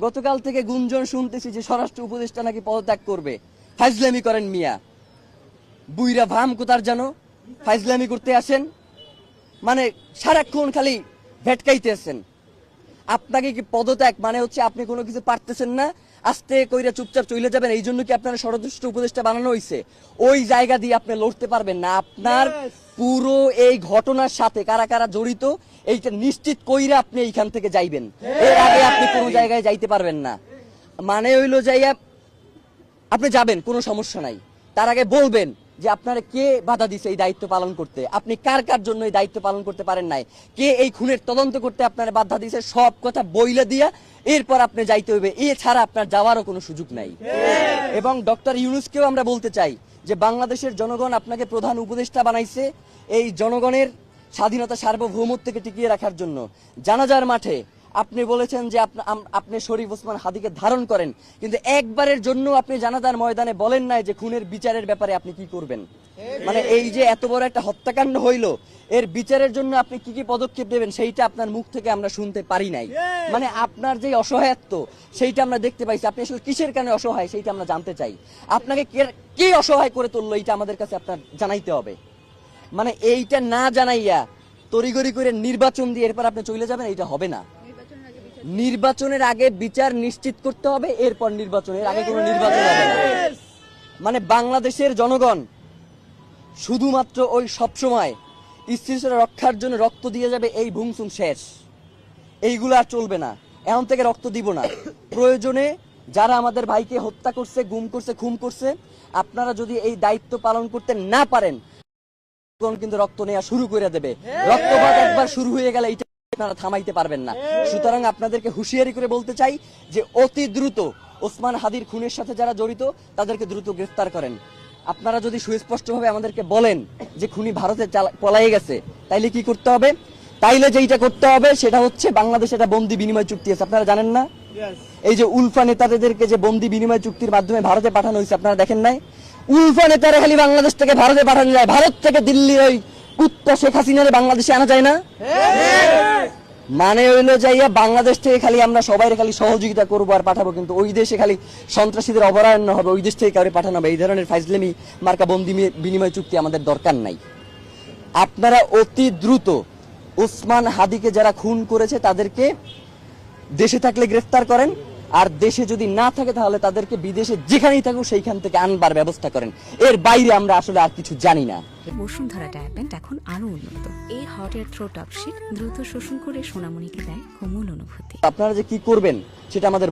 গতকাল থেকে গুঞ্জন শুনতেছি যে স্বরাষ্ট্র উপদেষ্টা নাকি পদত্যাগ করবে। ফাইজলামি করেন মিয়া, বুইরা ভাম কোতার জানো, ফাইজলামি করতে আসেন, মানে সারাক্ষণ খালি ভেটকাইতে আছেন। আপনাকে কি পদত্যাগ মানে হচ্ছে আপনি কোনো কিছু পারতেছেন না, আস্তে কইরা চুপচাপ চলে যাবেন, এই জন্য কি আপনার স্বরাষ্ট্র উপদেষ্টা বানানো হয়েছে? ওই জায়গা দিয়ে আপনি লড়তে পারবেন না। আপনার পুরো এই ঘটনার সাথে কারা কারা জড়িত এইটা নিশ্চিত কইরা আপনি এইখান থেকে যাইবেন, এর আগে আপনি কোনো জায়গায় যাইতে পারবেন না। মানে হইলো যাইয়া আপনি যাবেন, কোনো সমস্যা নাই, তার আগে বলবেন যে আপনারা কে বাধা দিছে এই দায়িত্ব পালন করতে, আপনি কার কার জন্য এই দায়িত্ব পালন করতে পারেন নাই, কে এই খুনের তদন্ত করতে আপনারা বাধা দিছে, সব কথা বইলা দিয়া এরপর আপনি যাইতে হইবে। এছাড়া আপনার যাওয়ারও কোনো সুযোগ নাই। এবং ডক্টর ইউনূসকেও আমরা বলতে চাই যে বাংলাদেশের জনগণ আপনাকে প্রধান উপদেষ্টা বানাইছে এই জনগণের স্বাধীনতা সার্বভৌমত্বকে টিকিয়ে রাখার জন্য। জানাজার মাঠে আপনি বলেছেন যে আপনি শরীফ ওসমান হাদিকে ধারণ করেন, কিন্তু একবারের জন্য আপনি জানাজার ময়দানে বলেন নাই যে খুনের বিচারের ব্যাপারে আপনি কি করবেন। মানে এই যে এত বড় একটা হত্যাকাণ্ড হইলো, এর বিচারের জন্য আপনি কি কি পদক্ষেপ নেবেন সেইটা আপনার মুখ থেকে আমরা শুনতে পারি নাই। মানে আপনার যে অসহায়ত্ব সেইটা আমরা দেখতে পাইছি। আপনি আসলে কিসের কারণে অসহায় সেইটা আমরা জানতে চাই। আপনাকে কে অসহায় করে তুললো এইটা আমাদের কাছে আপনার জানাইতে হবে। মানে এইটা না জানাইয়া তড়িগড়ি করে নির্বাচন দিয়ে এরপর আপনি চলে যাবেন, এইটা হবে না। নির্বাচনের আগে বিচার নিশ্চিত করতে হবে, এরপর নির্বাচনের আগে কোনো নির্বাচন হবে না। মানে বাংলাদেশের জনগণ শুধুমাত্র ওই সবসময় স্থিতিশীলতা রক্ষার জন্য রক্ত দিয়ে যাবে, এই ভুংসুম শেষ, এইগুলো আর চলবে না। এখন থেকে রক্ত দিব না। প্রয়োজনে যারা আমাদের ভাইকে হত্যা করছে, গুম করছে, খুন করছে, আপনারা যদি এই দায়িত্ব পালন করতে না পারেন কিন্তু রক্ত নেওয়া শুরু করে দেবে। রক্তপাত একবার শুরু হয়ে গেলে এইটা আপনারা থামাইতে পারবেন না। সুতরাং আপনাদেরকে হুঁশিয়ারি করে বলতে চাই যে অতি দ্রুত ওসমান হাদির খুনের সাথে যারা জড়িত তাদেরকে দ্রুত গ্রেফতার করেন। আপনারা যদি সুস্পষ্টভাবে আমাদেরকে বলেন যে খুনি ভারতে পলায়ে গেছে, তাইলে কি করতে হবে? তাইলে যেটা করতে হবে সেটা হচ্ছে বাংলাদেশে একটা বন্দি বিনিময় চুক্তি আছে, আপনারা জানেন না? এই যে উলফা নেতাদেরকে যে বন্দি বিনিময় চুক্তির মাধ্যমে ভারতে পাঠানো হয়েছে, আপনারা দেখেন নাই? উলফা নেতারা খালি বাংলাদেশ থেকে ভারতে পাঠানো যায়, ভারত থেকে দিল্লির ওই কুত্তা শেখ হাসিনারে বাংলাদেশে আনা যায় না। মানে হইলো যাইয়া বাংলাদেশ থেকে খালি আমরা সবাই খালি সহযোগিতা করবো আর পাঠাবো, কিন্তু ওই দেশে খালি সন্ত্রাসীদের অভয়ারণ্য হবে, ওই দেশ থেকে কাউকে পাঠানো হবে। এই ধরনের ফাইজলামি মার্কা বন্দি বিনিময় চুক্তি আমাদের দরকার নাই। আপনারা অতি দ্রুত ওসমান হাদিকে যারা খুন করেছে তাদেরকে দেশে থাকলে গ্রেফতার করেন, আর দেশে যদি না থাকে তাহলে তাদেরকে বিদেশে যেখানেই থাকুক সেইখান থেকে আনবার ব্যবস্থা করেন। এর বাইরে আমরা আসলে আর কিছু জানি না। বসুন্ধরা ডায়াপেন্ট এখন আরো উন্নত। এই hot air throw top sheet দ্রুত শোষণ করে সোনামণিকে দেয় কোমল অনুভূতি। আপনারা যে কি করবেন সেটা আমাদের